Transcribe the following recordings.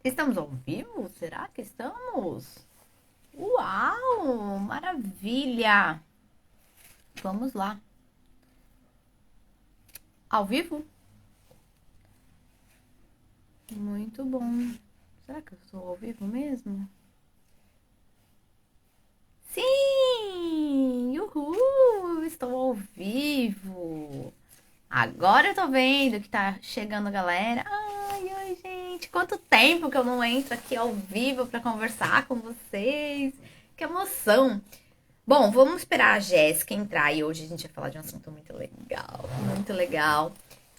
Estamos ao vivo? Será que estamos? Uau! Maravilha! Vamos lá. Ao vivo? Muito bom. Será que eu estou ao vivo mesmo? Sim! Uhul! Estou ao vivo! Agora eu tô vendo que tá chegando a galera. Ai, gente, quanto tempo que eu não entro aqui ao vivo para conversar com vocês. Que emoção! Bom, vamos esperar a Jéssica entrar e hoje a gente vai falar de um assunto muito legal,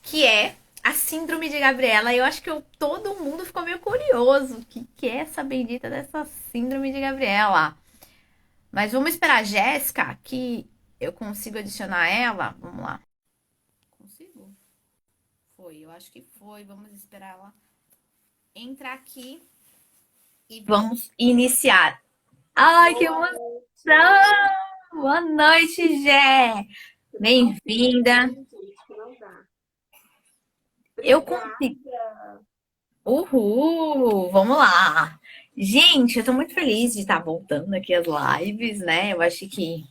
que é a síndrome de Gabriela. Eu acho que todo mundo ficou meio curioso. O que é essa bendita dessa síndrome de Gabriela? Mas vamos esperar a Jéssica, que eu consigo adicionar ela. Vamos lá. Consigo? Foi, eu acho que foi. Vamos esperar ela entrar aqui e vamos iniciar. Ai, que Boa emoção! noite. Boa noite, Jé! Você tá ouvindo? Bem-vinda. Sim, gente, que não dá. Eu consigo. Obrigada. Uhul! Vamos lá! Gente, eu tô muito feliz de estar voltando aqui às lives, né? Eu acho que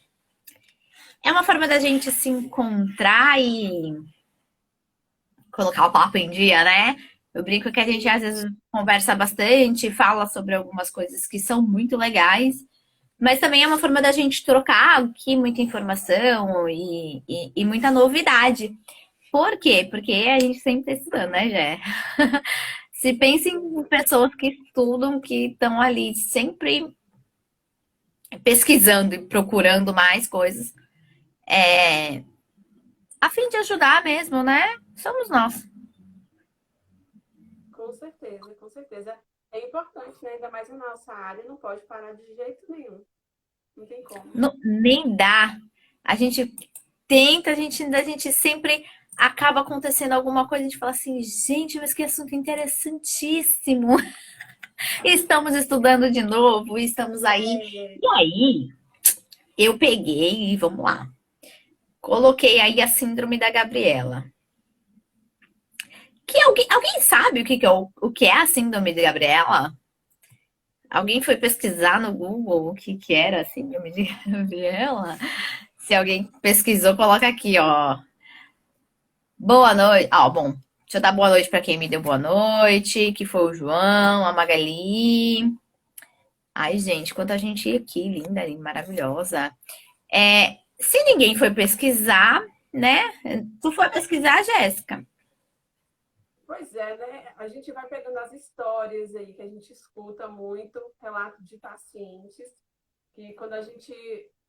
é uma forma da gente se encontrar e colocar o papo em dia, né? Eu brinco que a gente às Sim, vezes conversa bastante, fala sobre algumas coisas que são muito legais, mas também é uma forma da gente trocar aqui muita informação e muita novidade. Por quê? Porque a gente sempre está estudando, né, Jé? Se pensa em pessoas que estudam, que estão ali sempre pesquisando e procurando mais coisas, a fim de ajudar mesmo, né? Somos nós. com certeza, com certeza. É importante, né? Ainda mais na nossa área, não pode parar de jeito nenhum. Não tem como. Não, nem dá. A gente tenta, a gente sempre acaba acontecendo alguma coisa, a gente fala assim, gente, mas que assunto interessantíssimo. Estamos estudando de novo, estamos aí. É, E aí, eu peguei e vamos lá. Coloquei aí a síndrome da Gabriela. Que alguém sabe o que é a síndrome de Gabriela? Alguém foi pesquisar no Google o que era a síndrome de Gabriela? Se alguém pesquisou, coloca aqui, ó. Boa noite. Ah, bom. Deixa eu dar boa noite para quem me deu boa noite, que foi o João, a Magali. Ai, gente, quanta gente aqui, linda, linda, maravilhosa. Se ninguém foi pesquisar, né? Tu foi pesquisar, Jéssica? pois é, né? A gente vai pegando as histórias aí que a gente escuta muito, relato de pacientes, que quando a gente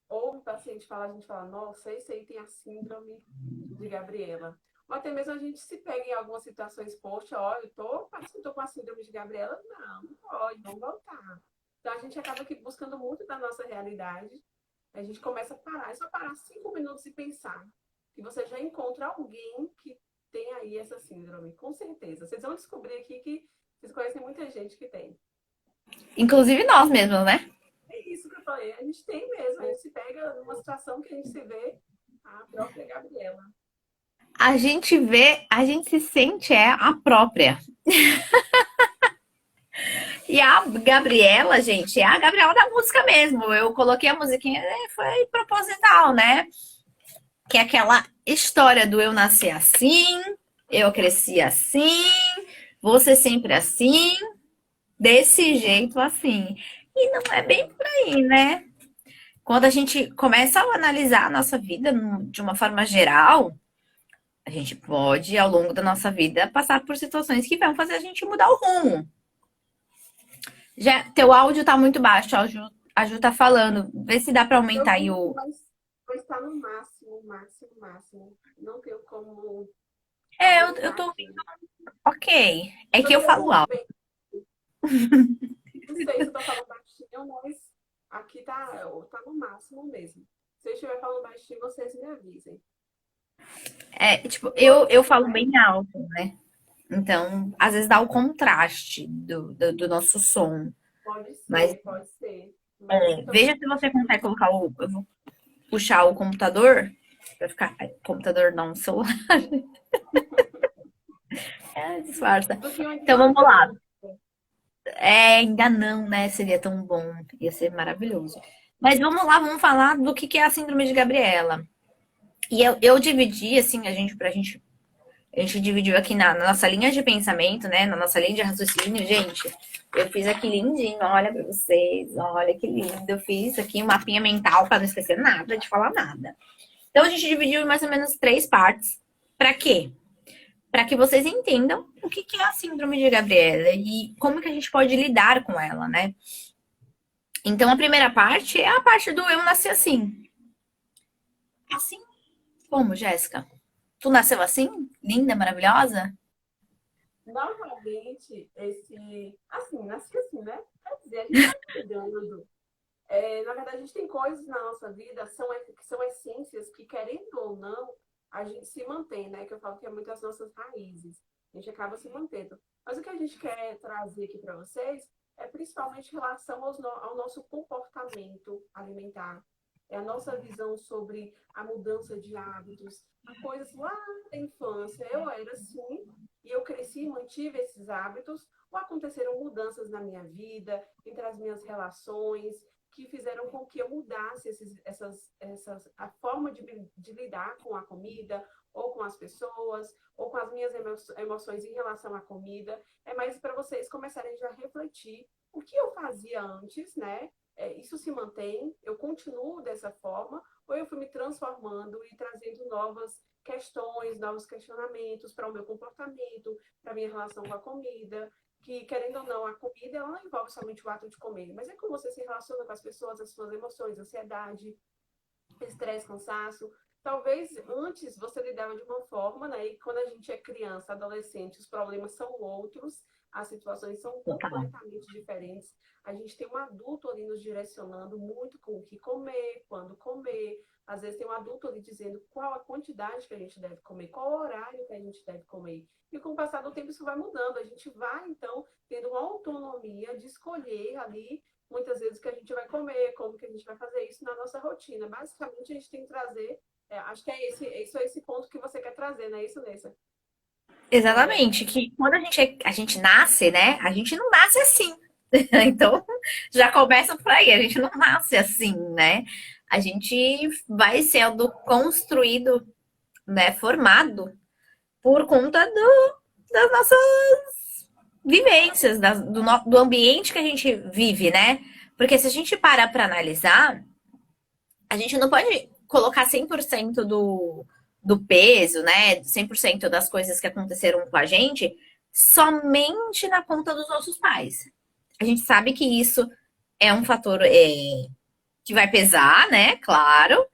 ouve o paciente falar, a gente fala, nossa, esse aí tem a síndrome de Gabriela. Ou até mesmo a gente se pega em algumas situações, poxa, olha, parece que eu tô com a síndrome de Gabriela. Não, não pode, vamos voltar. Então a gente acaba aqui buscando muito da nossa realidade. A gente começa a parar, é só parar 5 minutos e pensar. Que você já encontra alguém que tem aí essa síndrome, com certeza. Vocês vão descobrir aqui que vocês conhecem muita gente que tem. Inclusive nós mesmos, né? É isso que eu falei, a gente tem mesmo, a gente se pega numa situação que a gente se vê a própria Gabriela. A gente vê, a gente se sente a própria. E a Gabriela, gente, é a Gabriela da música mesmo. Eu coloquei a musiquinha, foi proposital, né? Que é aquela história do eu nasci assim, eu cresci assim, você sempre assim, desse jeito assim. E não é bem por aí, né? Quando a gente começa a analisar a nossa vida de uma forma geral, a gente pode, ao longo da nossa vida, passar por situações que vão fazer a gente mudar o rumo. Já, teu áudio tá muito baixo, a Ju tá falando. Vê se dá pra Eu aumentar aí vi, o. mas está no máximo, máximo, máximo. Não tenho como Eu aumentar tô aqui. ouvindo ok. É que Eu eu me falo ouço alto. bem. Não sei se eu tô falando baixinho, mas aqui tá no máximo mesmo. Se eu estiver falando baixinho, vocês me avisem. É, tipo, Pode eu ser, falo né? bem alto, né? Então, às vezes dá o contraste do nosso som. Mas Pode ser. Mas assim também veja se você consegue colocar o. Eu vou puxar o computador. Pra ficar. Computador não, celular. É, disfarça. um pouquinho Então então vamos lá. eu. Ainda não, né? Seria tão bom. Ia ser maravilhoso. Mas vamos lá, vamos falar do que é a síndrome de Gabriela. E eu dividi, assim, a gente dividiu aqui na nossa linha de pensamento, né? Na nossa linha de raciocínio, gente. Eu fiz aqui lindinho, olha pra vocês, olha que lindo. Eu fiz aqui um mapinha mental para não esquecer nada, de falar nada. Então a gente dividiu em mais ou menos 3 partes. Para quê? Para que vocês entendam o que é a síndrome de Gabriela e como que a gente pode lidar com ela, né? Então a primeira parte é a parte do eu nasci assim. Assim como, Jéssica? Tu nasceu assim? Linda, maravilhosa? Normalmente, assim, nasci assim, né? Quer dizer, a gente vai cuidando. Na verdade, a gente tem coisas na nossa vida que são essências que, querendo ou não, a gente se mantém, né? Que eu falo que é muito as nossas raízes. A gente acaba se mantendo. Mas o que a gente quer trazer aqui para vocês é principalmente em relação ao nosso comportamento alimentar. É a nossa visão sobre a mudança de hábitos, a coisas lá da infância. Eu era assim, e eu cresci e mantive esses hábitos, ou aconteceram mudanças na minha vida, entre as minhas relações, que fizeram com que eu mudasse a forma de lidar com a comida, ou com as pessoas, ou com as minhas emoções em relação à comida. É mais para vocês começarem já a refletir o que eu fazia antes, né? Isso se mantém, eu continuo dessa forma, ou eu fui me transformando e trazendo novas questões, novos questionamentos para o meu comportamento, para a minha relação com a comida, que, querendo ou não, a comida ela não envolve somente o ato de comer, mas é como você se relaciona com as pessoas, as suas emoções, ansiedade, estresse, cansaço. Talvez antes você lidava de uma forma, né? E quando a gente é criança, adolescente, os problemas são outros, as situações são Total. completamente diferentes. A gente tem um adulto ali nos direcionando muito com o que comer, quando comer. Às vezes tem um adulto ali dizendo qual a quantidade que a gente deve comer, qual o horário que a gente deve comer. E com o passar do tempo isso vai mudando. A gente vai, então, tendo uma autonomia de escolher ali muitas vezes o que a gente vai comer, como que a gente vai fazer isso na nossa rotina. Basicamente, a gente tem que trazer, acho que é esse ponto que você quer trazer, não é isso, Nessa? Exatamente, que quando a gente nasce, né? A gente não nasce assim. Então, já começa por aí, a gente não nasce assim, né? A gente vai sendo construído, né, formado por conta das nossas vivências, do ambiente que a gente vive, né? Porque se a gente parar para analisar, a gente não pode colocar 100% do peso, né? 100% das coisas que aconteceram com a gente somente na conta dos nossos pais. A gente sabe que isso é um fator que vai pesar, né? Claro.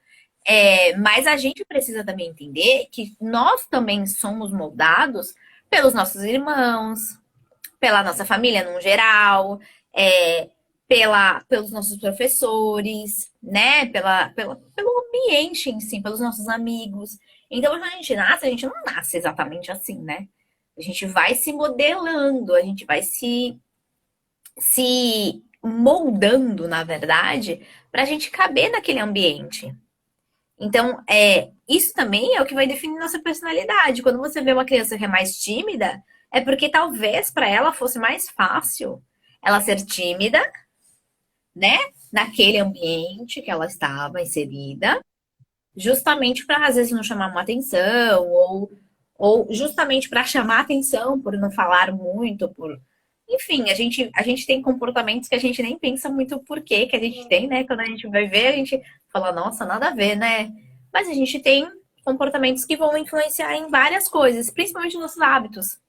Mas a gente precisa também entender que nós também somos moldados pelos nossos irmãos, pela nossa família no geral, pelos nossos professores, né? Pelo ambiente em si, pelos nossos amigos. Então, quando a gente nasce, a gente não nasce exatamente assim, né? A gente vai se modelando, a gente vai se moldando, na verdade, para a gente caber naquele ambiente. Então, isso também é o que vai definir nossa personalidade. Quando você vê uma criança que é mais tímida, é porque talvez para ela fosse mais fácil ela ser tímida, né? Naquele ambiente que ela estava inserida, justamente para às vezes não chamar uma atenção, ou justamente para chamar atenção por não falar muito, por. Enfim, a gente tem comportamentos que a gente nem pensa muito o porquê que a gente tem, né? Quando a gente vai ver, a gente fala, nossa, nada a ver, né? Mas a gente tem comportamentos que vão influenciar em várias coisas, principalmente nossos hábitos.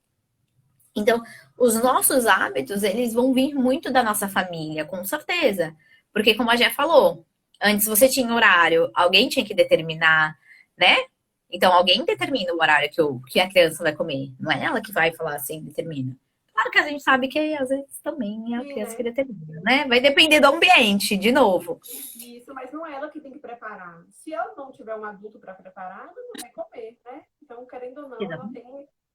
Então, os nossos hábitos, eles vão vir muito da nossa família, com certeza. Porque, como a Jé falou, antes você tinha horário, alguém tinha que determinar, né? Então, alguém determina o horário que a criança vai comer. Não é ela que vai falar assim, determina. Claro que a gente sabe que às vezes também é a Sim, criança que né? determina, né? Vai depender do ambiente, de novo. Isso, mas não é ela que tem que preparar. Se ela não tiver um adulto para preparar, ela não vai comer, né? Então, querendo ou não, ela tem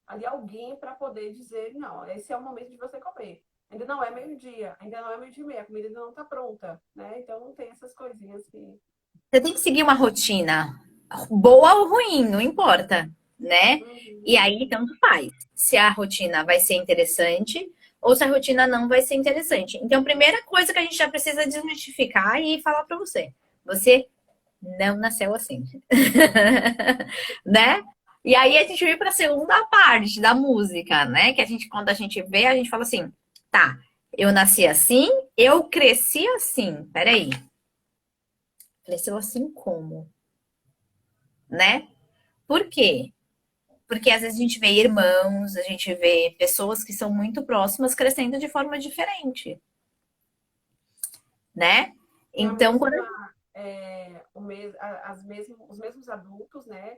ali alguém para poder dizer, não, esse é o momento de você comer. Ainda não é meio-dia, ainda não é meio-dia e meia, a comida ainda não está pronta, né? Então, não tem essas coisinhas que... Você tem que seguir uma rotina, boa ou ruim, não importa, né? E Uhum. aí, tanto faz. Se a rotina vai ser interessante ou se a rotina não vai ser interessante. Então, primeira coisa que a gente já precisa desmistificar e falar para você. Você não nasceu assim. Né? E aí a gente vem para a segunda parte da música, né? Que a gente, quando a gente vê, a gente fala assim, tá, eu nasci assim, eu cresci assim. Peraí. Cresceu assim como? Né? Por quê? Porque às vezes a gente vê irmãos, a gente vê pessoas que são muito próximas crescendo de forma diferente, né? Tem a Então, quando... mesma, os mesmos adultos, né?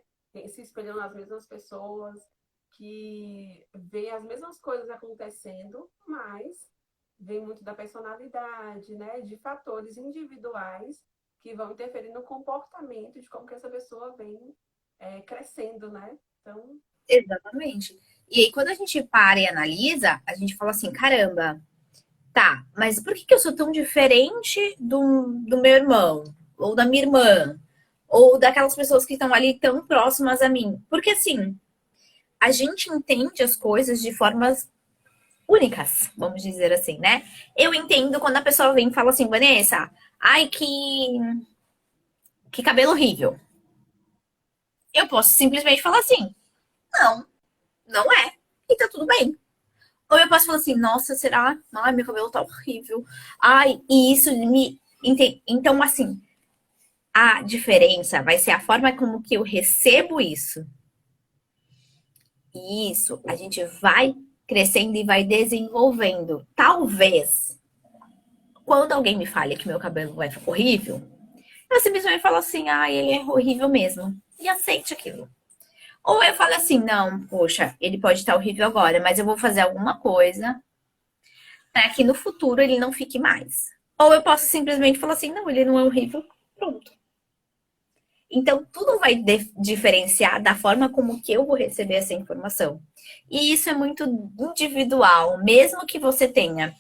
Se espelhando nas mesmas pessoas, que veem as mesmas coisas acontecendo, mas vem muito da personalidade, né? De fatores individuais que vão interferir no comportamento de como que essa pessoa vem crescendo, né? Então, Exatamente. E aí, quando a gente para e analisa, a gente fala assim, caramba, tá, mas por que que eu sou tão diferente do meu irmão? Ou da minha irmã? Ou daquelas pessoas que estão ali tão próximas a mim? Porque assim, a gente entende as coisas de formas únicas, vamos dizer assim, né? Eu entendo quando a pessoa vem e fala assim, Vanessa, ai, que cabelo horrível. Eu posso simplesmente falar assim, não, não é. E tá tudo bem. Ou eu posso falar assim, nossa, será? Ai, meu cabelo tá horrível. Ai, e isso me. Então, assim, a diferença vai ser a forma como que eu recebo isso. E isso a gente vai crescendo e vai desenvolvendo. Talvez, quando alguém me fale que meu cabelo vai ficar horrível, eu simplesmente falo assim, ai, ele é horrível mesmo. E aceite aquilo. Ou eu falo assim, não, poxa, ele pode estar horrível agora, mas eu vou fazer alguma coisa para que no futuro ele não fique mais. Ou eu posso simplesmente falar assim, não, ele não é horrível, pronto. Então, tudo vai diferenciar da forma como que eu vou receber essa informação. E isso é muito individual, mesmo que você tenha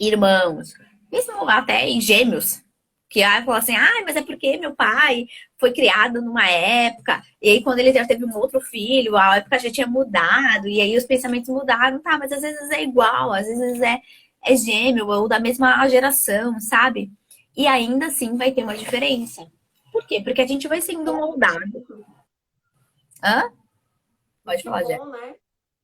irmãos, mesmo até gêmeos, que aí fala assim, ah, mas é porque meu pai foi criado numa época, e aí quando ele já teve um outro filho, a época já tinha mudado, e aí os pensamentos mudaram, tá, mas às vezes é igual, às vezes é gêmeo, ou da mesma geração, sabe? E ainda assim vai ter uma diferença. Por quê? Porque a gente vai sendo bom, moldado. Hã? e Pode que falar, Jé. bom, né?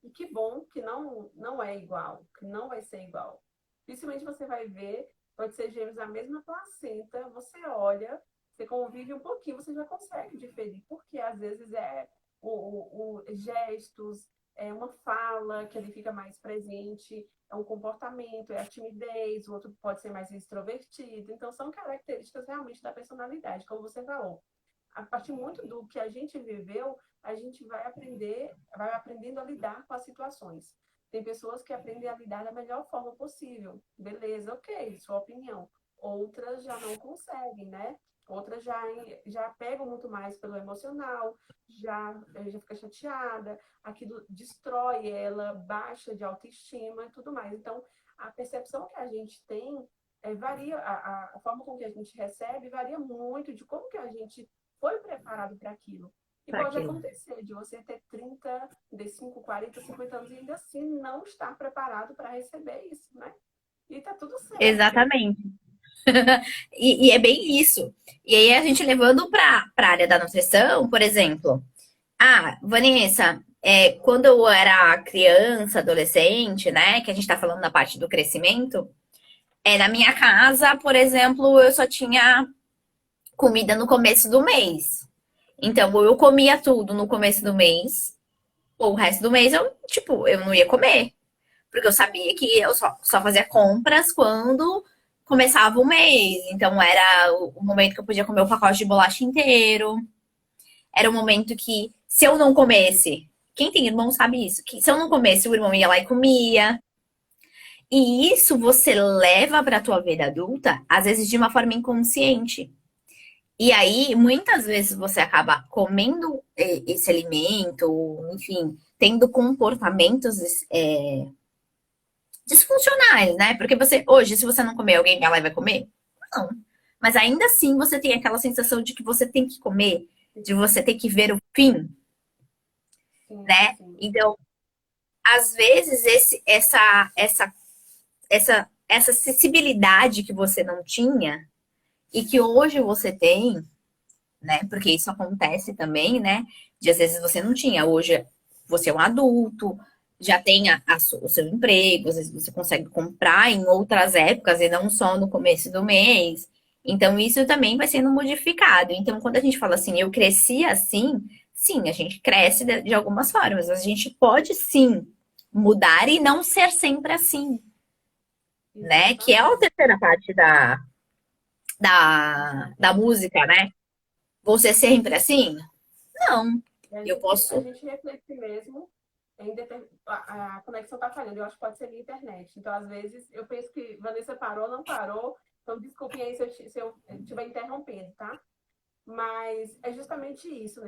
E que bom que não é igual, que não vai ser igual. Dificilmente você vai ver, pode ser gêmeos da mesma placenta, você olha, você convive um pouquinho, você já consegue diferir, porque às vezes é gestos, é uma fala que ele fica mais presente, é um comportamento, é a timidez, o outro pode ser mais extrovertido. Então, são características realmente da personalidade, como você falou. A partir muito do que a gente viveu, a gente vai aprendendo a lidar com as situações. Tem pessoas que aprendem a lidar da melhor forma possível. Beleza, ok, sua opinião. Outras já não conseguem, né? Outras já pegam muito mais pelo emocional, já fica chateada, aquilo destrói ela, baixa de autoestima e tudo mais. Então, a percepção que a gente tem varia, a forma com que a gente recebe varia muito de como que a gente foi preparado para aquilo. E Para pode aquilo. acontecer de você ter 30, 35, 40, 50 anos e ainda assim não estar preparado para receber isso, né? E tá tudo certo. Exatamente. E é bem isso. E aí a gente levando para a área da nutrição, por exemplo. Ah, Vanessa, quando eu era criança, adolescente, né? Que a gente está falando da parte do crescimento, na minha casa, por exemplo, eu só tinha comida no começo do mês. Então, ou eu comia tudo no começo do mês, ou o resto do mês eu, tipo, eu não ia comer. Porque eu sabia que eu só fazia compras quando começava o mês. Então era o momento que eu podia comer o pacote de bolacha inteiro. Era o momento que, se eu não comesse, quem tem irmão sabe isso, que se eu não comesse, o irmão ia lá e comia. E isso você leva para a tua vida adulta, às vezes de uma forma inconsciente. E aí, muitas vezes você acaba comendo esse alimento, enfim, tendo comportamentos disfuncionais, né? Porque você, hoje, se você não comer, alguém vai lá e vai comer? Não. Mas ainda assim você tem aquela sensação de que você tem que comer, de você ter que ver o fim, Sim, né? sim. Então, às vezes essa acessibilidade que você não tinha e que hoje você tem, né? Porque isso acontece também, né? De às vezes você não tinha, hoje você é um adulto, já tem o seu emprego, às vezes você consegue comprar em outras épocas e não só no começo do mês. Então, isso também vai sendo modificado. Então, quando a gente fala assim, eu cresci assim, sim, a gente cresce de algumas formas, mas a gente pode sim mudar e não ser sempre assim, né? Que é a Exatamente. terceira parte da música, né? Você sempre assim? Não. E a Eu gente, a posso. gente reflete mesmo a conexão está falhando. Eu acho que pode ser minha internet. Então, às vezes, eu penso que Vanessa parou, não parou. Então, desculpem aí se eu estiver interrompendo, tá? Mas é justamente isso.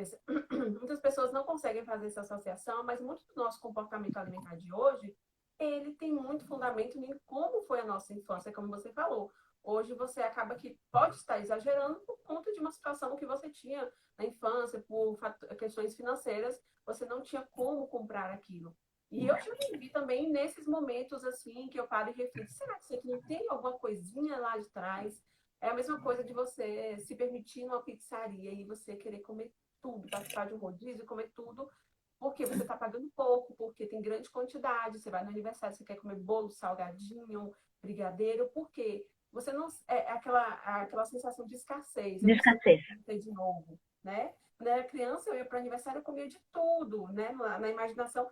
Muitas pessoas não conseguem fazer essa associação, mas muito do nosso comportamento alimentar de hoje, ele tem muito fundamento em como foi a nossa infância, como você falou. Hoje você acaba que pode estar exagerando por conta de uma situação que você tinha na infância, por questões financeiras, você não tinha como comprar aquilo. E eu já vivi também nesses momentos assim que eu paro e reflito, será que isso aqui não tem alguma coisinha lá de trás? É a mesma coisa de você se permitir numa pizzaria e você querer comer tudo, participar de um rodízio, comer tudo, porque você está pagando pouco, porque tem grande quantidade. Você vai no aniversário, você quer comer bolo, salgadinho, brigadeiro, porque você não é aquela sensação de escassez. Eu De não sei escassez. ter de novo, né? Quando eu era criança, eu ia para o aniversário, eu comia de tudo, né? Na imaginação,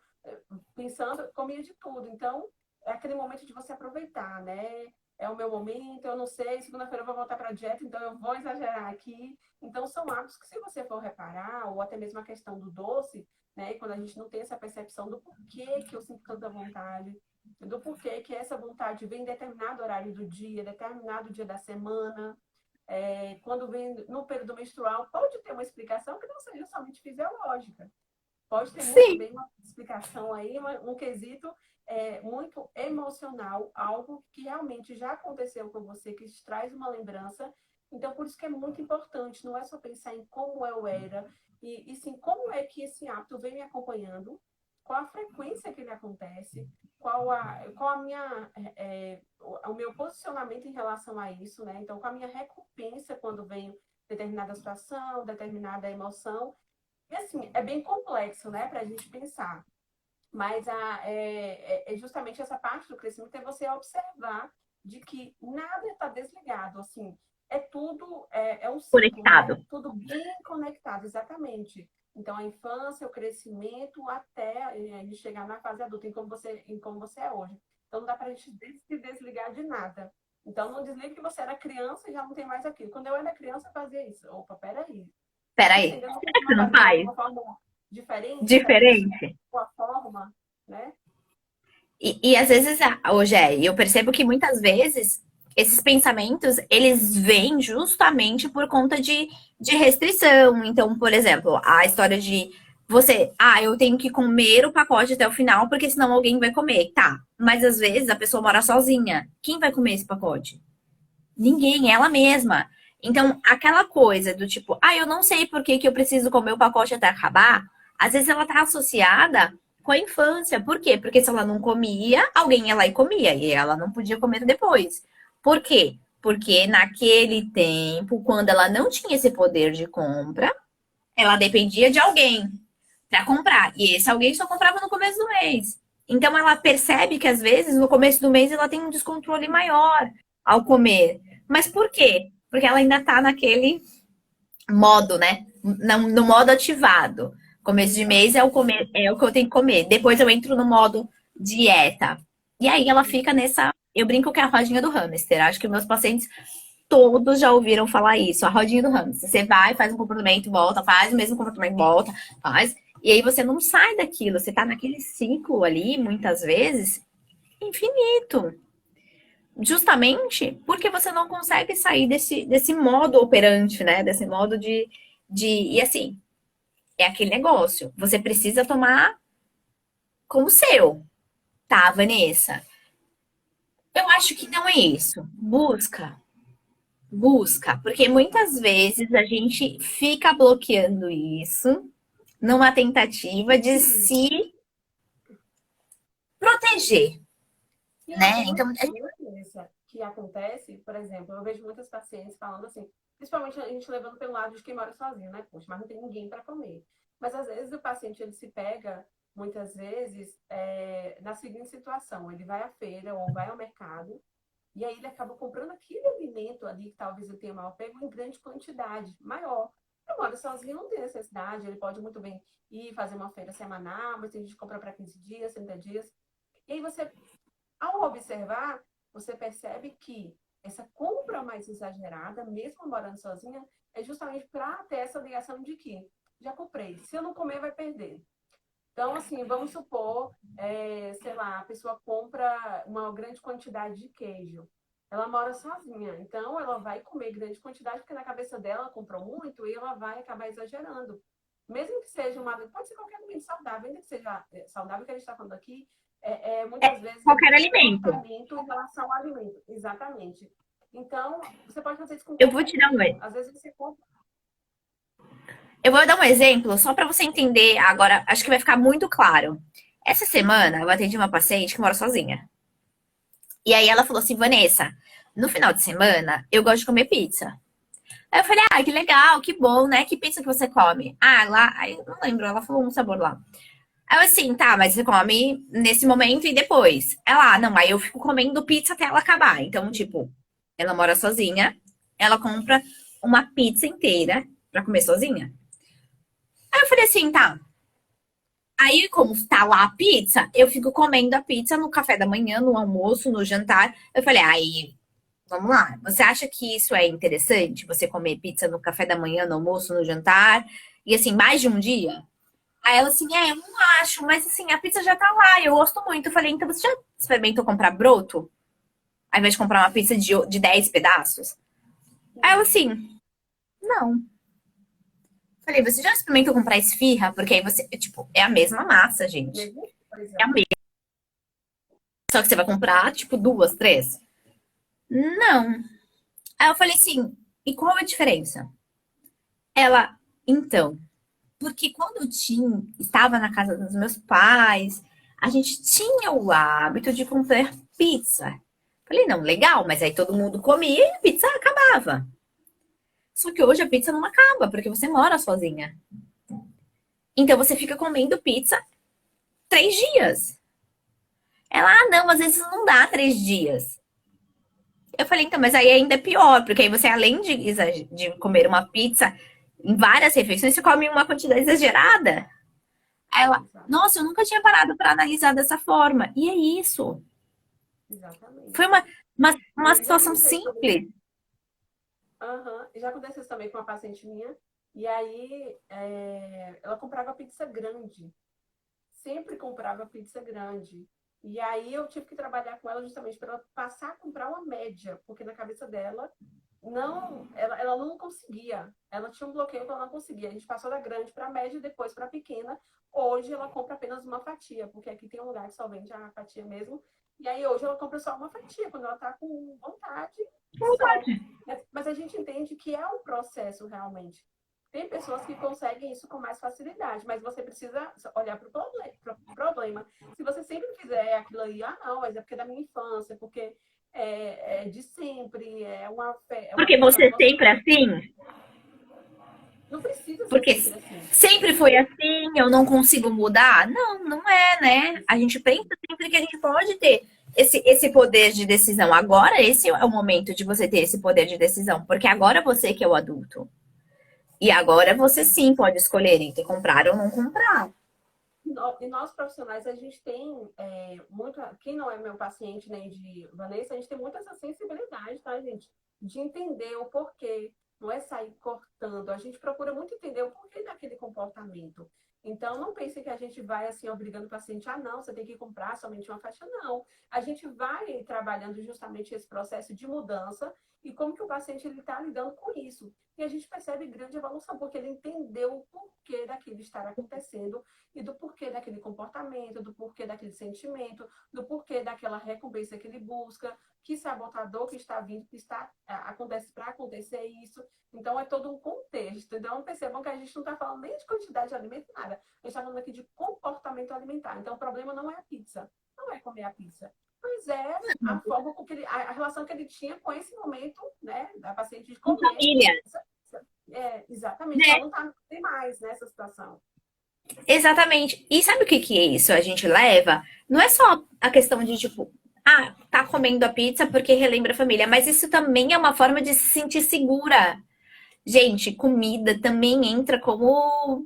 pensando, eu comia de tudo. Então, é aquele momento de você aproveitar, né? É o meu momento, eu não sei, segunda-feira eu vou voltar para a dieta, então eu vou exagerar aqui. Então, são hábitos que, se você for reparar, ou até mesmo a questão do doce, né? E quando a gente não tem essa percepção do porquê que eu sinto tanta vontade, do porquê que essa vontade vem em determinado horário do dia, determinado dia da semana, quando vem no período menstrual, pode ter uma explicação que não seja somente fisiológica. Pode ter muito Sim. bem uma explicação aí, um quesito muito emocional, algo que realmente já aconteceu com você, que te traz uma lembrança. Então, por isso que é muito importante, não é só pensar em como eu era, e sim como é que esse hábito vem me acompanhando, qual a frequência que ele acontece, qual a minha, o meu posicionamento em relação a isso, né? Então, qual a minha recompensa quando vem determinada situação, determinada emoção. E assim, é bem complexo, né, para a gente pensar. Mas é justamente essa parte do crescimento é você observar de que nada está desligado, assim, é tudo, é um ciclo, Conectado. né? Tudo bem conectado, exatamente. Então, a infância, o crescimento, até a gente chegar na fase adulta, em como você é hoje. Então, não dá para a gente se desligar de nada. Então, não desliga que você era criança e já não tem mais aquilo. Quando eu era criança, eu fazia isso. Opa, peraí. Isso Peraí, ainda não você continua não fazendo de faz alguma forma diferente? Será que isso é diferente? uma forma, né? E às vezes, hoje eu percebo que muitas vezes esses pensamentos, eles vêm justamente por conta de restrição. Então, por exemplo, a história de você, eu tenho que comer o pacote até o final, porque senão alguém vai comer. Tá, mas às vezes a pessoa mora sozinha. Quem vai comer esse pacote? Ninguém, ela mesma. Então, aquela coisa do tipo, eu não sei por que eu preciso comer o pacote até acabar, às vezes ela tá associada com a infância. Por quê? Porque se ela não comia, alguém ia lá e comia, e ela não podia comer depois. Por quê? Porque naquele tempo, quando ela não tinha esse poder de compra, ela dependia de alguém para comprar. E esse alguém só comprava no começo do mês. Então ela percebe que às vezes no começo do mês ela tem um descontrole maior ao comer. Mas por quê? Porque ela ainda tá naquele modo, né? No modo ativado. Começo de mês é o Exatamente. comer, é o que eu tenho que comer. Depois eu entro no modo dieta. E aí ela fica nessa. Eu brinco que é a rodinha do hamster. Acho que meus pacientes todos já ouviram falar isso, a rodinha do hamster. Você vai, faz um comportamento, volta, faz o mesmo comportamento, volta, faz. E aí você não sai daquilo, você tá naquele ciclo ali, muitas vezes, infinito. Justamente porque você não consegue sair desse modo operante, né? Desse modo E assim, é aquele negócio. Você precisa tomar como seu, tá, Vanessa? Eu acho que não é isso. Busca, porque muitas vezes a gente fica bloqueando isso numa tentativa de se proteger, E né? algumas Então, coisas que acontece, por exemplo, eu vejo muitas pacientes falando assim, principalmente a gente levando pelo lado de quem mora sozinho, né? Poxa, mas não tem ninguém para comer. Mas às vezes o paciente ele se pega, muitas vezes, na seguinte situação: ele vai à feira ou vai ao mercado e aí ele acaba comprando aquele alimento ali que talvez ele tenha mal pego em grande quantidade, maior. Eu moro sozinho, não tem necessidade, ele pode muito bem ir fazer uma feira semanal, mas tem gente que compra para 15 dias, 30 dias. E aí você ao observar, você percebe que essa compra mais exagerada, mesmo morando sozinha, é justamente para ter essa ligação de que já comprei, se eu não comer, vai perder. Então, assim, vamos supor, sei lá, a pessoa compra uma grande quantidade de queijo. Ela mora sozinha, então ela vai comer grande quantidade, porque na cabeça dela ela comprou muito e ela vai acabar exagerando. Mesmo que seja uma. Pode ser qualquer alimento saudável, ainda que seja saudável, que a gente está falando aqui, muitas vezes é qualquer do alimento. comportamento em relação ao alimento. Exatamente. Então, você pode fazer isso com Eu vou qualquer te dar um, alimento. Às vezes você compra. eu vou dar um exemplo só para você entender. Agora, acho que vai ficar muito claro. Essa semana eu atendi uma paciente que mora sozinha. E aí ela falou assim, Vanessa, no final de semana eu gosto de comer pizza. Aí eu falei, ah, que legal, que bom, né? Que pizza que você come? Ah, lá, aí eu não lembro, ela falou um sabor lá. Aí eu assim, tá, mas você come nesse momento e depois. Ela, não, aí eu fico comendo pizza até ela acabar. Então, tipo, ela mora sozinha, ela compra uma pizza inteira pra comer sozinha. Aí eu falei assim, tá. Aí, como tá lá a pizza, eu fico comendo a pizza no café da manhã, no almoço, no jantar. Eu falei, aí, vamos lá. Você acha que isso é interessante? Você comer pizza no café da manhã, no almoço, no jantar? E assim, mais de um dia? Aí ela assim, eu não acho, mas assim, a pizza já tá lá, eu gosto muito. Eu falei, então você já experimentou comprar broto? Ao invés de comprar uma pizza de 10 pedaços? Aí ela Sim. assim, não. Falei, você já experimentou comprar esfirra? Porque aí você, tipo, é a mesma massa, gente. Mesma É a coisa. mesma. Só que você vai comprar, tipo, duas, três? Não. Aí eu falei assim, e qual a diferença? Ela, então, porque quando eu tinha, estava na casa dos meus pais, a gente tinha o hábito de comprar pizza. Falei, não, legal, mas aí todo mundo comia e a pizza acabava. Só que hoje a pizza não acaba, porque você mora sozinha. Então você fica comendo pizza 3 dias. Ela, ah, não, às vezes não dá 3 dias. Eu falei, então, mas aí ainda é pior, porque aí você, além de comer uma pizza em várias refeições, você come uma quantidade exagerada. Aí ela, Exato. nossa, eu nunca tinha parado para analisar dessa forma. E é isso. Foi Exatamente. uma Já situação aconteceu também. simples. Aham. Já aconteceu isso também com uma paciente minha. E aí, ela comprava pizza grande. Sempre comprava pizza grande. E aí eu tive que trabalhar com ela justamente para ela passar a comprar uma média, porque na cabeça dela ela não conseguia. Ela tinha um bloqueio que ela não conseguia. A gente passou da grande para a média e depois para a pequena. Hoje ela compra apenas uma fatia, porque aqui tem um lugar que só vende a fatia mesmo. E aí hoje ela compra só uma fatia, quando ela está com vontade e só. Mas a gente entende que é um processo realmente. Tem pessoas que conseguem isso com mais facilidade, mas você precisa olhar para o problema. Se você sempre fizer aquilo aí, ah, não, mas é porque é da minha infância, porque é de sempre, é uma Porque questão você emocional. sempre assim, Não precisa ser porque sempre assim. sempre foi assim, eu não consigo mudar. Não, não é, né? A gente pensa sempre que a gente pode ter esse poder de decisão. Agora, esse é o momento de você ter esse poder de decisão, porque agora você que é o adulto. E agora você sim pode escolher entre comprar ou não comprar. E nós profissionais, a gente tem muito. Quem não é meu paciente nem de Vanessa, a gente tem muita essa sensibilidade, tá, gente? De entender o porquê. Não é sair cortando. A gente procura muito entender o porquê daquele comportamento. Então, não pense que a gente vai assim obrigando o paciente, ah, não, você tem que comprar somente uma faixa, não. A gente vai trabalhando justamente esse processo de mudança e como que o paciente ele está lidando com isso. E a gente percebe grande evolução, porque ele entendeu o porquê daquilo estar acontecendo e do porquê daquele comportamento, do porquê daquele sentimento, do porquê daquela recompensa que ele busca, que sabotador que está vindo, que está acontece para acontecer isso. Então é todo um contexto. Então percebam que a gente não está falando nem de quantidade de alimento, nada. A gente está falando aqui de comportamento alimentar. Então o problema não é a pizza. não é comer a pizza. Mas é a forma com que ele, a relação que ele tinha com esse momento, né, da paciente de Com comer. família, Exatamente, ela né? não está mais nessa situação. Exatamente. E sabe o que que é isso? A gente leva? Não é só a questão de, tipo, ah, tá comendo a pizza porque relembra a família, mas isso também é uma forma de se sentir segura. Gente, comida também entra como.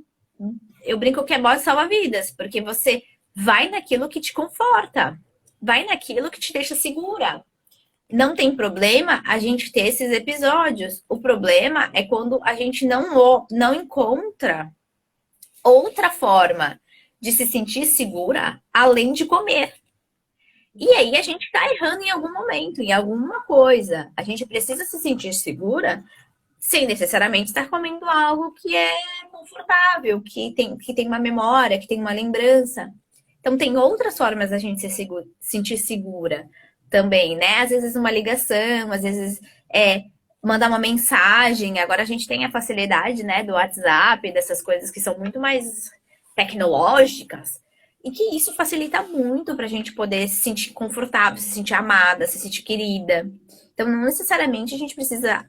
Eu brinco que é bote salva-vidas, porque você vai naquilo que te conforta, vai naquilo que te deixa segura. Não tem problema a gente ter esses episódios. O problema é quando a gente não encontra outra forma de se sentir segura além de comer. E aí a gente tá errando em algum momento, em alguma coisa. A gente precisa se sentir segura sem necessariamente estar comendo algo que é confortável, que tem uma memória, que tem uma lembrança. Então tem outras formas da gente sentir segura também, né? Às vezes uma ligação, às vezes é mandar uma mensagem. Agora a gente tem a facilidade, né, do WhatsApp, dessas coisas que são muito mais tecnológicas. E que isso facilita muito para a gente poder se sentir confortável, se sentir amada, se sentir querida. Então, não necessariamente a gente precisa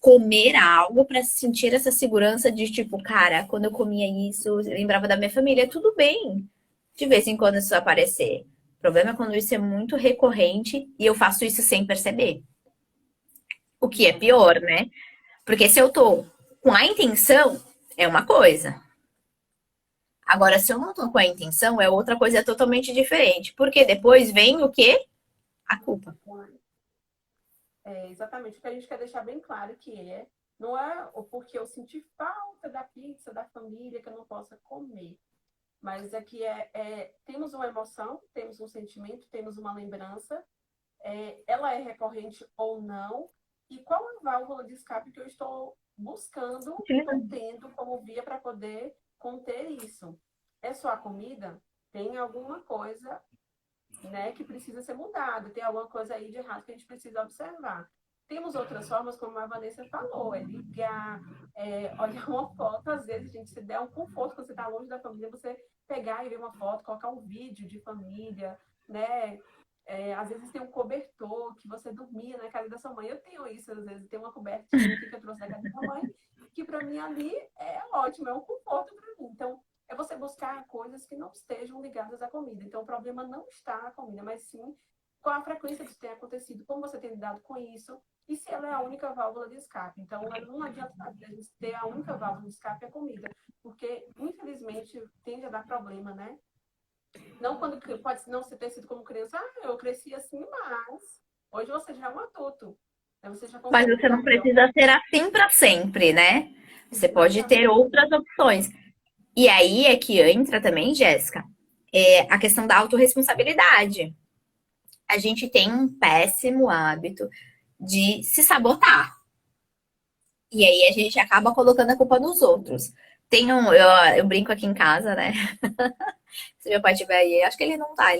comer algo para sentir essa segurança de tipo, cara, quando eu comia isso, eu lembrava da minha família, tudo bem. De vez em quando isso aparecer. O problema é quando isso é muito recorrente e eu faço isso sem perceber. O que é Exatamente. pior, né? Porque se eu tô com a intenção, é uma coisa. Agora, se eu não tô com a intenção, é outra coisa totalmente diferente. Porque depois vem o quê? A culpa. É exatamente o que a gente quer deixar bem claro que não é o porque eu senti falta da pizza, da família, que eu não possa comer. Mas é que temos uma emoção, temos um sentimento, temos uma lembrança, ela é recorrente ou não, e qual a válvula de escape que eu estou tendo como via para poder conter isso. É só a comida? Tem alguma coisa, né, que precisa ser mudada, tem alguma coisa aí de errado que a gente precisa observar. Temos outras formas, como a Vanessa falou, é ligar, olhar uma foto, às vezes, gente, se der um conforto quando você está longe da família, você pegar e ver uma foto, colocar um vídeo de família, né? Às vezes tem um cobertor que você dormia na casa da sua mãe. Eu tenho isso, às vezes tem uma cobertinha aqui que eu trouxe da casa da minha mãe, que para mim ali é ótimo, é um conforto para mim. Então, é você buscar coisas que não estejam ligadas à comida. Então, o problema não está na comida, mas sim qual a frequência disso tem acontecido, como você tem lidado com isso, e se ela é a única válvula de escape. Então, não adianta a gente ter a única válvula de escape é a comida, porque, infelizmente, tende a dar problema, né? Não quando pode não ter sido como criança, eu cresci assim, mas hoje você já é um adulto. Né? Você já Mas consegue você lidar não melhor. precisa ser assim para sempre, né? Você pode ter Exatamente. outras opções. E aí é que entra também, Jéssica, a questão da autorresponsabilidade. A gente tem um péssimo hábito de se sabotar. E aí a gente acaba colocando a culpa nos outros. Eu brinco aqui em casa, né? Se meu pai estiver aí, acho que ele não tá,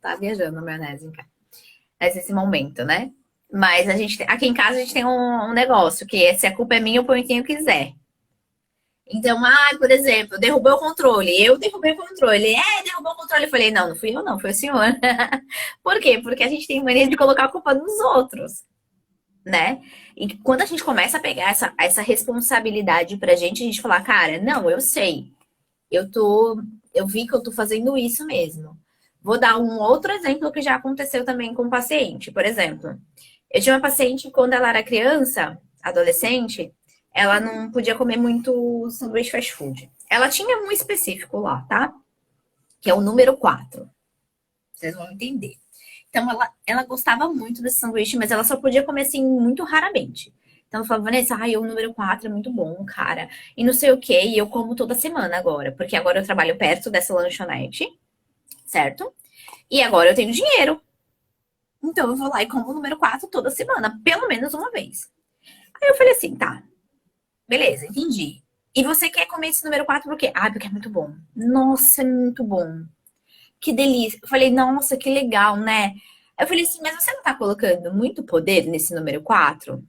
tá viajando na maionese, nesse momento, né? Mas aqui em casa a gente tem um negócio que é se a culpa é minha, eu ponho quem eu quiser. Então, por exemplo, derrubou o controle. Eu derrubei o controle. Derrubou o controle. Eu falei, não, não fui eu, não, foi o senhor. Por quê? Porque a gente tem mania de colocar a culpa nos outros, né? E quando a gente começa a pegar essa responsabilidade pra gente, a gente falar, cara, não, eu sei. Eu tô, eu vi que eu tô fazendo isso mesmo. Vou dar um outro exemplo que já aconteceu também com o paciente. Por exemplo, eu tinha uma paciente que quando ela era criança, adolescente, ela não podia comer muito sanduíche fast food. Ela tinha um específico lá, tá? Que é o número 4. Vocês vão entender. Então, ela gostava muito desse sanduíche, mas ela só podia comer assim muito raramente. Então, ela falava, Vanessa, o número 4 é muito bom, cara. E não sei o quê, e eu como toda semana agora. Porque agora eu trabalho perto dessa lanchonete, certo? E agora eu tenho dinheiro. Então, eu vou lá e como o número 4 toda semana, pelo menos uma vez. Aí eu falei assim, tá, beleza, entendi. E você quer comer esse número 4 por quê? Porque é muito bom. Nossa, é muito bom. Que delícia. Eu falei, nossa, que legal, né? Eu falei assim, mas você não tá colocando muito poder nesse número 4?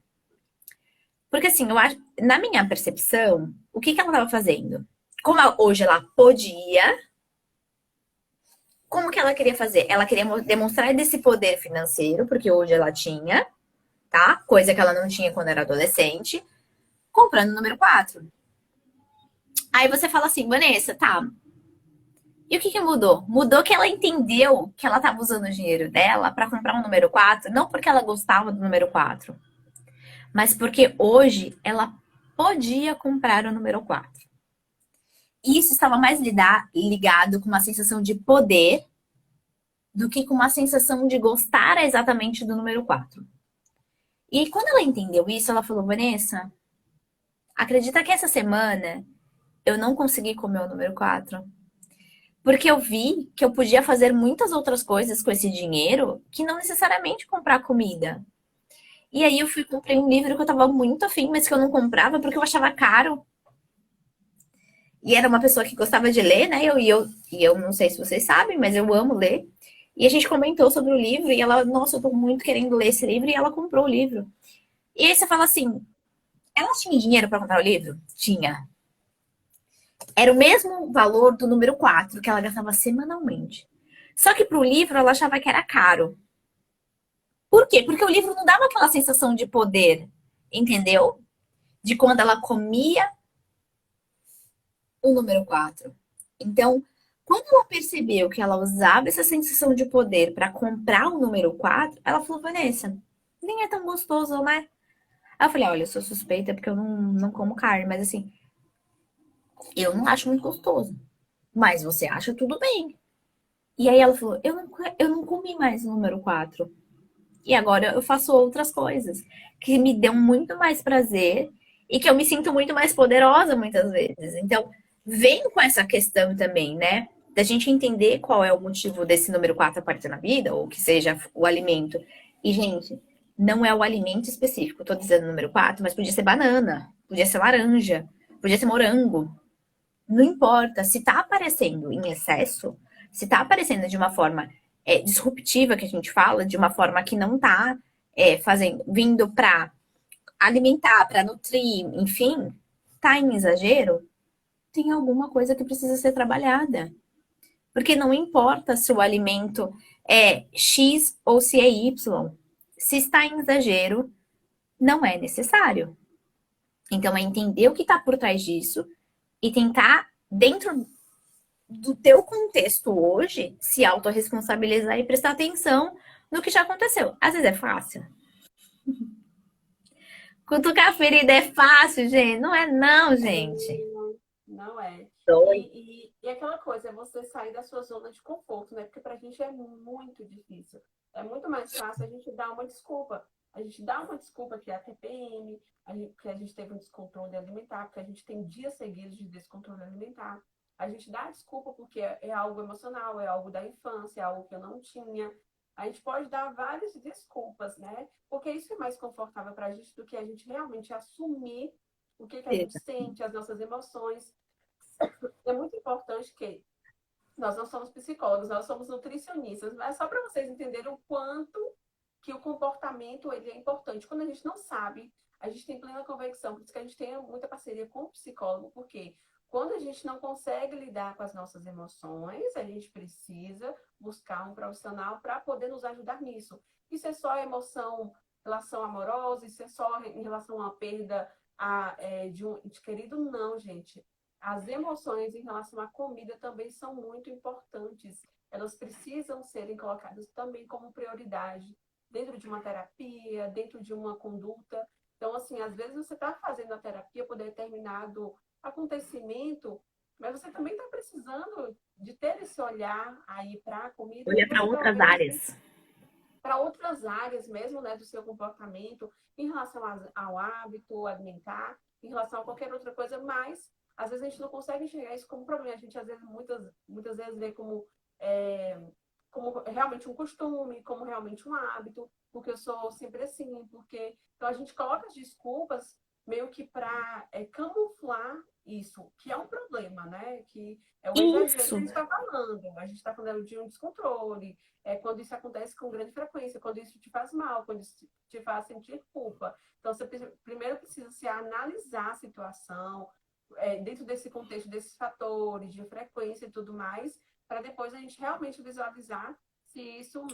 Porque assim, eu acho, na minha percepção, o que que ela tava fazendo? Como hoje ela podia, Como que ela queria fazer? Ela queria demonstrar desse poder financeiro, porque hoje ela tinha, tá? Coisa que ela não tinha quando era adolescente, comprando o número 4. Aí você fala assim, Vanessa, tá. E o que que mudou? Mudou que ela entendeu que ela estava usando o dinheiro dela para comprar um número 4, não porque ela gostava do número 4, mas porque hoje ela podia comprar o número 4. E isso estava mais ligado com uma sensação de poder do que com uma sensação de gostar exatamente do número 4. E aí, quando ela entendeu isso, ela falou: Vanessa, acredita que essa semana eu não consegui comer o número 4? Porque eu vi que eu podia fazer muitas outras coisas com esse dinheiro que não necessariamente comprar comida. E aí eu fui comprei um livro que eu tava muito afim, mas que eu não comprava porque eu achava caro. E era uma pessoa que gostava de ler, né? E eu não sei se vocês sabem, mas eu amo ler. E a gente comentou sobre o livro e ela, nossa, eu tô muito querendo ler esse livro, e ela comprou o livro. E aí você fala assim, ela tinha dinheiro para comprar o livro? Tinha. Era o mesmo valor do número 4 que ela gastava semanalmente. Só que pro livro ela achava que era caro. Por quê? Porque o livro não dava aquela sensação de poder, entendeu? De quando ela comia o número 4. Então, quando ela percebeu que ela usava essa sensação de poder para comprar o número 4, ela falou: Vanessa, nem é tão gostoso, né? Aí eu falei: olha, eu sou suspeita porque eu não como carne, mas assim, eu não acho muito gostoso. Mas você acha tudo bem. E aí ela falou: eu não comi mais o número 4. E agora eu faço outras coisas que me dão muito mais prazer e que eu me sinto muito mais poderosa muitas vezes. Então, vem com essa questão também, né? Da gente entender qual é o motivo desse número 4 aparecer na vida, ou que seja o alimento. E, gente, não é o alimento específico. Estou dizendo número 4, mas podia ser banana, podia ser laranja, podia ser morango. Não importa. Se está aparecendo em excesso, se está aparecendo de uma forma disruptiva, que a gente fala, de uma forma que não está fazendo, vindo para alimentar, para nutrir, enfim, está em exagero, tem alguma coisa que precisa ser trabalhada. Porque não importa se o alimento é X ou se é Y. Se está em exagero, não é necessário. Então, é entender o que está por trás disso e tentar, dentro do teu contexto hoje, se autorresponsabilizar e prestar atenção no que já aconteceu. Às vezes é fácil. Cutucar a ferida é fácil, gente. Não é não, gente. Não, não é. Dói. E aquela coisa, é você sair da sua zona de conforto, né? Porque pra gente é muito difícil. É muito mais fácil a gente dar uma desculpa. A gente dá uma desculpa que é a TPM, que a gente teve um descontrole alimentar, porque a gente tem dias seguidos de descontrole alimentar. A gente dá desculpa porque é algo emocional, é algo da infância, é algo que eu não tinha. A gente pode dar várias desculpas, né? Porque isso é mais confortável para a gente do que a gente realmente assumir o que a gente sente, as nossas emoções. É muito importante que nós não somos psicólogos, nós somos nutricionistas, mas só para vocês entenderem o quanto que o comportamento ele é importante. Quando a gente não sabe, a gente tem plena convicção, por isso que a gente tem muita parceria com o psicólogo, porque quando a gente não consegue lidar com as nossas emoções, a gente precisa buscar um profissional para poder nos ajudar nisso. Isso é só emoção, relação amorosa, isso é só em relação à perda de um ente querido? Não, gente. As emoções em relação à comida também são muito importantes. Elas precisam serem colocadas também como prioridade dentro de uma terapia, dentro de uma conduta. Então, assim, às vezes você está fazendo a terapia por determinado acontecimento, mas você também está precisando de ter esse olhar aí para a comida que Olha para você outras talvez áreas. para outras áreas mesmo, né, do seu comportamento, em relação ao hábito alimentar, em relação a qualquer outra coisa, mas às vezes a gente não consegue enxergar isso como problema. A gente às vezes muitas vezes vê é, como realmente um costume, como realmente um hábito, porque eu sou sempre assim, porque então a gente coloca as desculpas meio que para camuflar isso, que é um problema, né? Que é o exagero que a Isso. gente está falando. A gente está falando de um descontrole, quando isso acontece com grande frequência, quando isso te faz mal, quando isso te faz sentir culpa. Então, você primeiro precisa se analisar a situação, dentro desse contexto, desses fatores de frequência e tudo mais, para depois a gente realmente visualizar se isso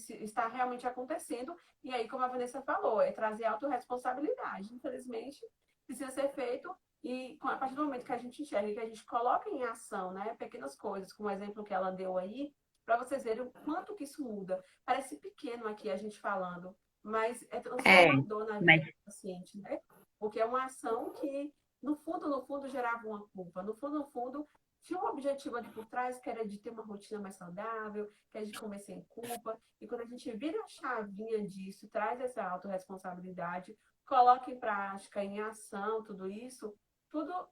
está realmente acontecendo. E aí, como a Vanessa falou, é trazer autorresponsabilidade. Infelizmente, precisa ser feito e a partir do momento que a gente enxerga, que a gente coloca em ação, né, pequenas coisas, como o exemplo que ela deu aí, para vocês verem o quanto que isso muda. Parece pequeno aqui a gente falando, mas é É, transformador na vida mas do paciente, né? Porque é uma ação que, no fundo, gerava uma culpa. No fundo, tinha um objetivo ali por trás, que era de ter uma rotina mais saudável, que é de comer sem culpa. E quando a gente vira a chavinha disso, traz essa autorresponsabilidade, coloca em prática, em ação, tudo isso,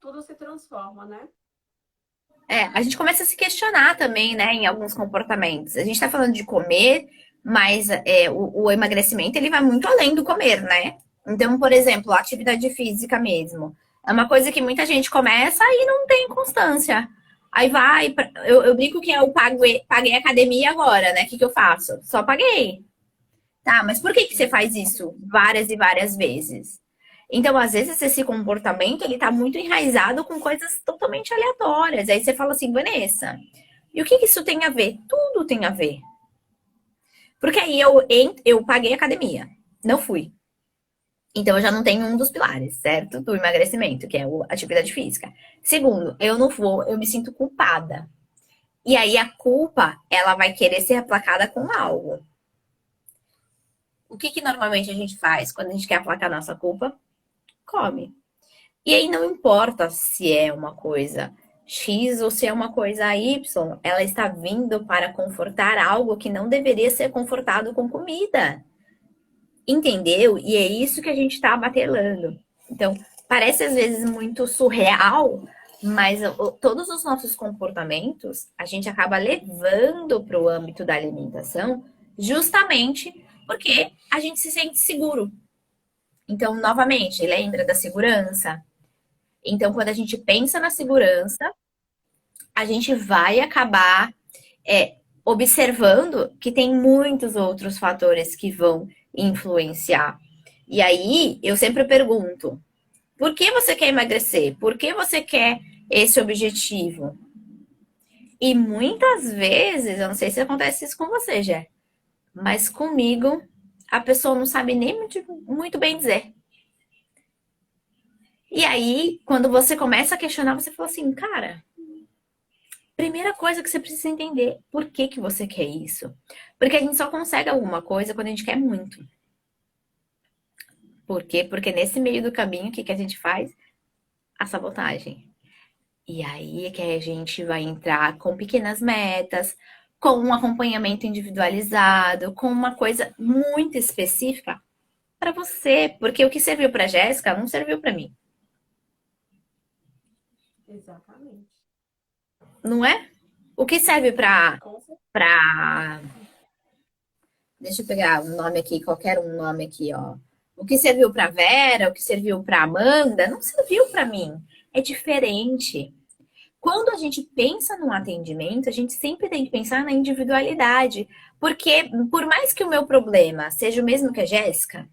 tudo se transforma, né? a gente começa a se questionar também, né, em alguns comportamentos. A gente está falando de comer, mas o emagrecimento ele vai muito além do comer, né? Então, por exemplo, a atividade física mesmo. É uma coisa que muita gente começa e não tem constância. Aí vai, eu brinco que eu paguei academia agora, né? O que eu faço? Só paguei. Tá, mas por que que você faz isso várias e várias vezes? Então, às vezes, esse comportamento ele tá muito enraizado com coisas totalmente aleatórias. Aí você fala assim, Vanessa, e o que que isso tem a ver? Tudo tem a ver. Porque aí eu paguei academia, não fui. Então, eu já não tenho um dos pilares, certo? Do emagrecimento, que é a atividade física. Segundo, eu não vou, eu me sinto culpada. E aí a culpa, ela vai querer ser aplacada com algo. O que que normalmente a gente faz quando a gente quer aplacar a nossa culpa? Come. E aí não importa se é uma coisa X ou se é uma coisa Y, ela está vindo para confortar algo que não deveria ser confortado com comida. Entendeu? E é isso que a gente está batelando. Então, parece às vezes muito surreal, mas todos os nossos comportamentos a gente acaba levando para o âmbito da alimentação justamente porque a gente se sente seguro. Então, novamente, lembra da segurança? Então, quando a gente pensa na segurança, a gente vai acabar observando que tem muitos outros fatores que vão influenciar. E aí, eu sempre pergunto: por que você quer emagrecer? Por que você quer esse objetivo? E muitas vezes, eu não sei se acontece isso com você, Jé, mas comigo, a pessoa não sabe nem muito bem dizer. E aí, quando você começa a questionar, você fala assim, cara, primeira coisa que você precisa entender, por que que você quer isso? Porque a gente só consegue alguma coisa quando a gente quer muito. Por quê? Porque nesse meio do caminho, o que que a gente faz? A sabotagem. E aí é que a gente vai entrar com pequenas metas, com um acompanhamento individualizado, com uma coisa muito específica para você, porque o que serviu para Jéssica não serviu para mim, Exatamente. não é? O que serve Com certeza. para deixa eu pegar um nome aqui, qualquer um nome aqui, ó. O que serviu para Vera, o que serviu para Amanda, não serviu para mim. É diferente. Quando a gente pensa num atendimento, a gente sempre tem que pensar na individualidade. Porque, por mais que o meu problema seja o mesmo que a Jéssica,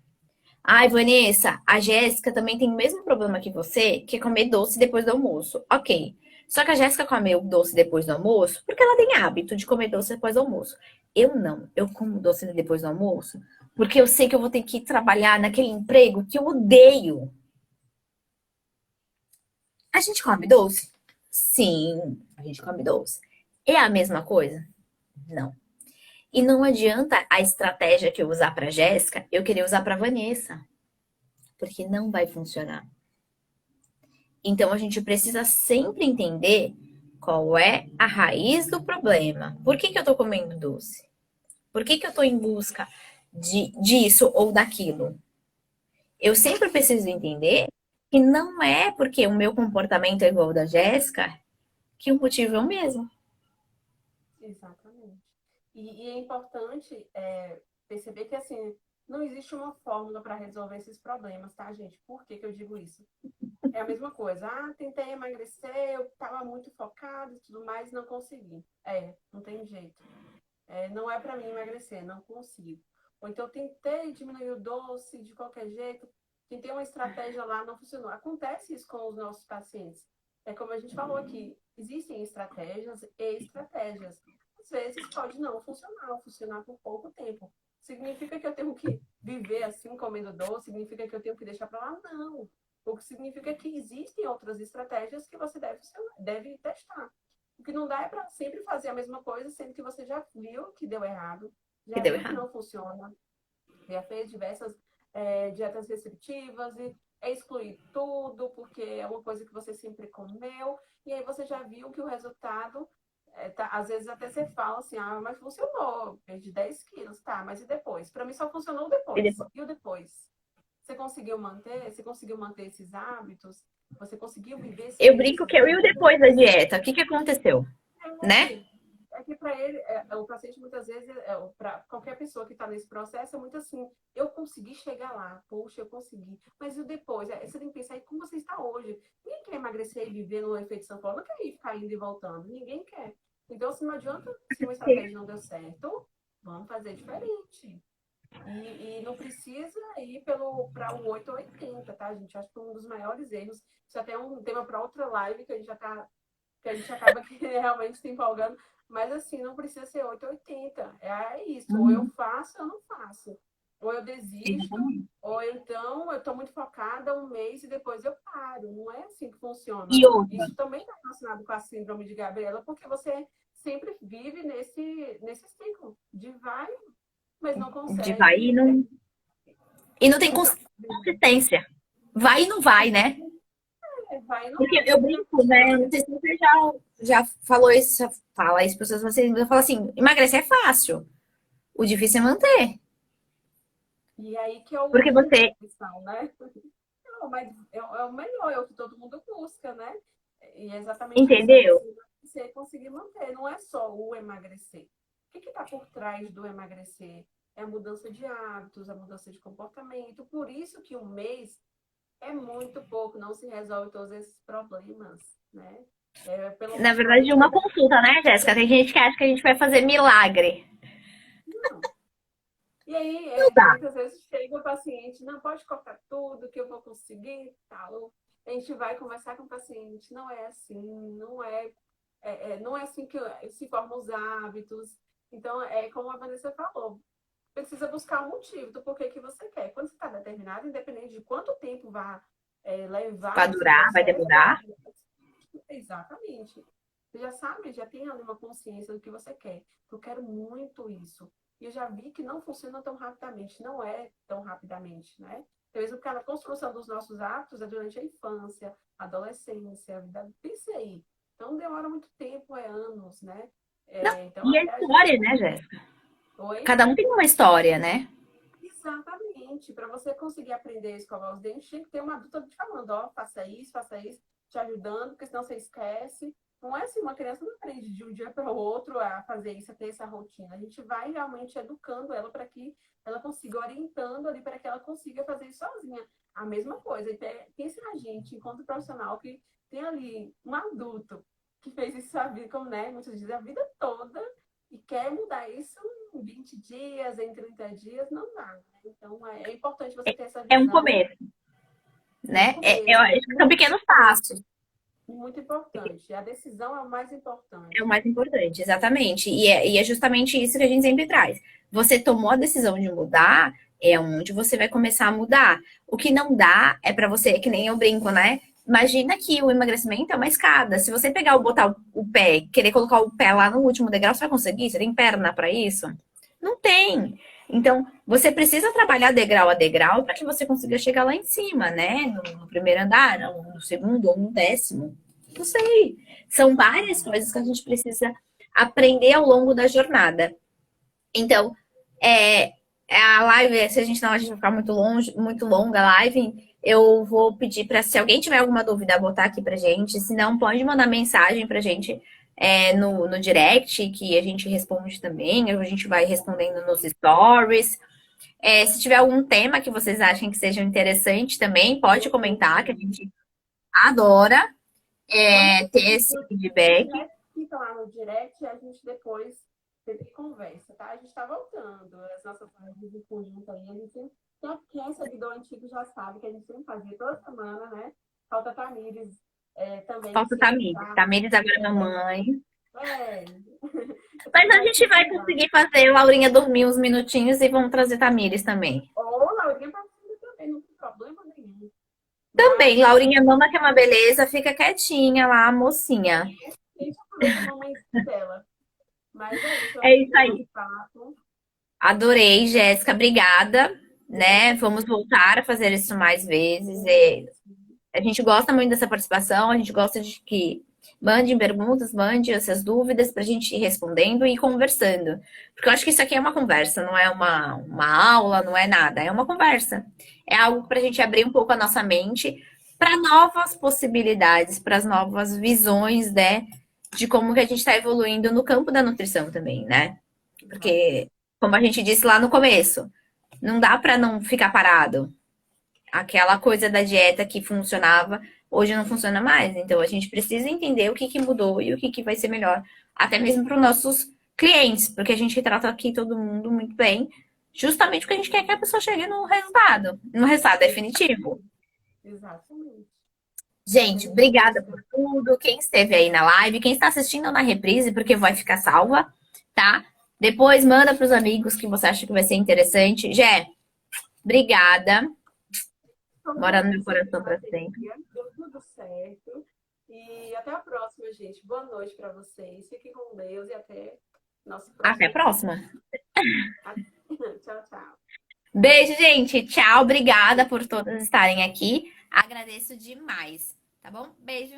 ai, Vanessa, a Jéssica também tem o mesmo problema que você, que é comer doce depois do almoço. Ok. Só que a Jéssica comeu doce depois do almoço porque ela tem hábito de comer doce depois do almoço. Eu não. Eu como doce depois do almoço porque eu sei que eu vou ter que trabalhar naquele emprego que eu odeio. A gente come doce? Sim, a gente come doce. É a mesma coisa? Não. E não adianta a estratégia que eu usar para Jéssica, eu querer usar para Vanessa, porque não vai funcionar. Então a gente precisa sempre entender qual é a raiz do problema. Por que, que eu estou comendo doce? Por que, que eu estou em busca disso ou daquilo? Eu sempre preciso entender que não é porque o meu comportamento é igual ao da Jéssica que o motivo é o mesmo. Exatamente. E é importante perceber que, assim, não existe uma fórmula para resolver esses problemas, tá, gente? Por que que eu digo isso? É a mesma coisa. Ah, tentei emagrecer, eu estava muito focado e tudo mais, não consegui. Não tem jeito. Não é para mim emagrecer, não consigo. Ou então tentei diminuir o doce de qualquer jeito, tentei uma estratégia lá, não funcionou. Acontece isso com os nossos pacientes. É como a gente falou aqui, Existem estratégias e estratégias. Às vezes pode não funcionar, ou funcionar por pouco tempo. Significa que eu tenho que viver assim, comendo doce? Significa que eu tenho que deixar para lá? Não. O que significa que existem outras estratégias que você deve testar. O que não dá é para sempre fazer a mesma coisa, sendo que você já viu que deu errado, Que já deu viu que errado. não funciona, já fez diversas dietas restritivas e excluir tudo, porque é uma coisa que você sempre comeu, e aí você já viu que o resultado, às vezes até você fala assim, ah, mas funcionou, perdi 10 quilos, tá, mas e depois? Para mim só funcionou E depois. depois. E o depois? Você conseguiu manter? Você conseguiu manter esses hábitos? Você conseguiu viver Eu sem brinco esses que eu e o hábitos? depois da dieta. O que que aconteceu? Né? É que para ele, o paciente muitas vezes, para qualquer pessoa que está nesse processo, é muito assim: eu consegui chegar lá, poxa, eu consegui. Mas e o depois? Você tem que pensar em como você está hoje. Ninguém quer emagrecer e viver no efeito sanfona, não quer ir ficar indo e voltando. Ninguém quer. Então, se não adianta, se uma estratégia não deu certo, vamos fazer diferente. E não precisa ir para o 8 ou 80, tá, gente? Acho que um dos maiores erros. Isso até é um tema para outra live que a gente já está que a gente acaba que realmente se empolgando. Mas assim, não precisa ser 880. É isso. Ou eu Uhum. faço, ou eu não faço. Ou eu desisto, Exatamente. ou então eu estou muito focada um mês e depois eu paro. Não é assim que E funciona. outra, Isso também está relacionado com a síndrome de Gabriela, porque você sempre vive nesse ciclo de vai, mas não de vai consegue. e não tem Então, consistência. Vai e não vai, né? vai e não Porque vai. eu Você já brinco, né? Não sei se você já falou isso, fala isso para vocês, eu falo assim, emagrecer é fácil. O difícil é manter. e aí que é o Porque X da você questão, né? Não, mas é o melhor, é o que todo mundo busca, né? E é exatamente isso, é entendeu? você conseguir manter, não é só o emagrecer. O que está por trás do emagrecer? É a mudança de hábitos, a mudança de comportamento. Por isso que um mês é muito pouco, não se resolve todos esses problemas, né? Pelo Na funcionamento verdade, de uma cada consulta, né, Jéssica? Tem gente que acha que a gente vai fazer milagre. um. E aí, Não dá. muitas vezes chega o paciente, não pode cortar tudo, que eu vou conseguir, tal. A gente vai conversar com o paciente, não é assim, não é assim que se formam os hábitos. Então, é como a Vanessa falou, precisa buscar um motivo do porquê que você quer. Quando você está determinado, independente de quanto tempo vai Vai levar esse durar, vai processo, demorar. exatamente. Você já sabe, já tem ali uma consciência do que você quer. Eu quero muito isso. E eu já vi que não funciona tão rapidamente, não é tão rapidamente, né? Talvez porque a construção dos nossos hábitos é durante a infância, a adolescência, a vida. Pense aí. Então demora muito tempo, é anos, né? Não. Então E a até a gente. história, né, Jéssica? Oi? Cada um tem uma história, né? Exatamente. Para você conseguir aprender a escovar os dentes, tinha que ter uma adulta te falando, ó, faça isso, te ajudando, porque senão você esquece. Não é assim, uma criança não aprende de um dia para o outro a fazer isso, a ter essa rotina. A gente vai realmente educando ela para que ela consiga, orientando ali para que ela consiga fazer isso sozinha. A mesma coisa. E pensa na gente, enquanto profissional, que tem ali um adulto que fez isso a vida, como né, muitos dizem, a vida toda, e quer mudar isso em 20 dias, em 30 dias, não dá. Né? Então, é importante você ter essa É um visão, começo, é um né? Eu começo, acho que são muito pequenos passos. muito importante. A decisão é o mais É o importante. mais importante, exatamente. E é justamente isso que a gente sempre traz. Você tomou a decisão de mudar, é onde você vai começar a mudar. O que não dá é para você, que nem eu brinco, né? Imagina que o emagrecimento é uma escada. Se você pegar botar o pé, querer colocar o pé lá no último degrau, você vai conseguir? Você tem perna para isso? Não tem. Então, você precisa trabalhar degrau a degrau para que você consiga chegar lá em cima, né? No primeiro andar, ou no segundo, ou no décimo. Não sei. São várias coisas que a gente precisa aprender ao longo da jornada. Então, é, a live, se a gente não a gente vai ficar muito longe, muito longa a live, eu vou pedir para se alguém tiver alguma dúvida, botar aqui pra gente. Se não, pode mandar mensagem pra gente no direct, que a gente responde também. A gente vai respondendo nos stories. Se tiver algum tema que vocês achem que seja interessante também, pode comentar, que a gente adora Manda ter mensagem esse no feedback. direct, fica lá no direct e a gente depois sempre conversa, tá? A gente está voltando. As nossas lives em conjunto aí, a gente sempre, quem é seguidor antigo já sabe que a gente sempre fazia toda semana, né? Falta Tamires também Falta o se Tamires. juntar. Tamires agora é mamãe. É, eu Mas também a vai gente vai precisar. conseguir fazer Laurinha dormir uns minutinhos e vamos trazer Tamires também. Ou Laurinha para cima também, não tem problema nenhum. Também, Mas Laurinha mama que é uma beleza, fica quietinha lá, mocinha. a gente aproveita a mamãe dela. Mas é isso, eu É amei isso o nosso aí. papo. Adorei, Jéssica, obrigada, Eu que né? Vamos agradeço. voltar a fazer isso mais vezes. Isso. A gente gosta muito dessa participação, a gente gosta de que mandem perguntas, mande essas dúvidas para a gente ir respondendo e conversando. Porque eu acho que isso aqui é uma conversa, não é uma aula, não é nada, é uma conversa. É algo para a gente abrir um pouco a nossa mente para novas possibilidades, para as novas visões, né? De como que a gente está evoluindo no campo da nutrição também, né? Porque, como a gente disse lá no começo, não dá para não ficar parado. Aquela coisa da dieta que funcionava, hoje não funciona mais. Então a gente precisa entender o que, que mudou e o que, que vai ser melhor, até mesmo para os nossos clientes, porque a gente trata aqui todo mundo muito bem, justamente porque a gente quer que a pessoa chegue no resultado definitivo. Exatamente. Gente, Pois é, obrigada Jéssica. por tudo. Quem esteve aí na live, quem está assistindo na reprise, porque vai ficar salva, tá? Depois manda para os amigos que você acha que vai ser interessante. Jé, obrigada. Vamos Mora no meu agradecer aqui a coração para sempre. parceria. Deu tudo certo. E até a próxima, gente. Boa noite para vocês. Fiquem com Deus e até nosso Até a próximo encontro. próxima. Tchau, tchau. Beijo, gente. Tchau. Obrigada por todas estarem aqui. Agradeço demais. Tá bom? Beijo.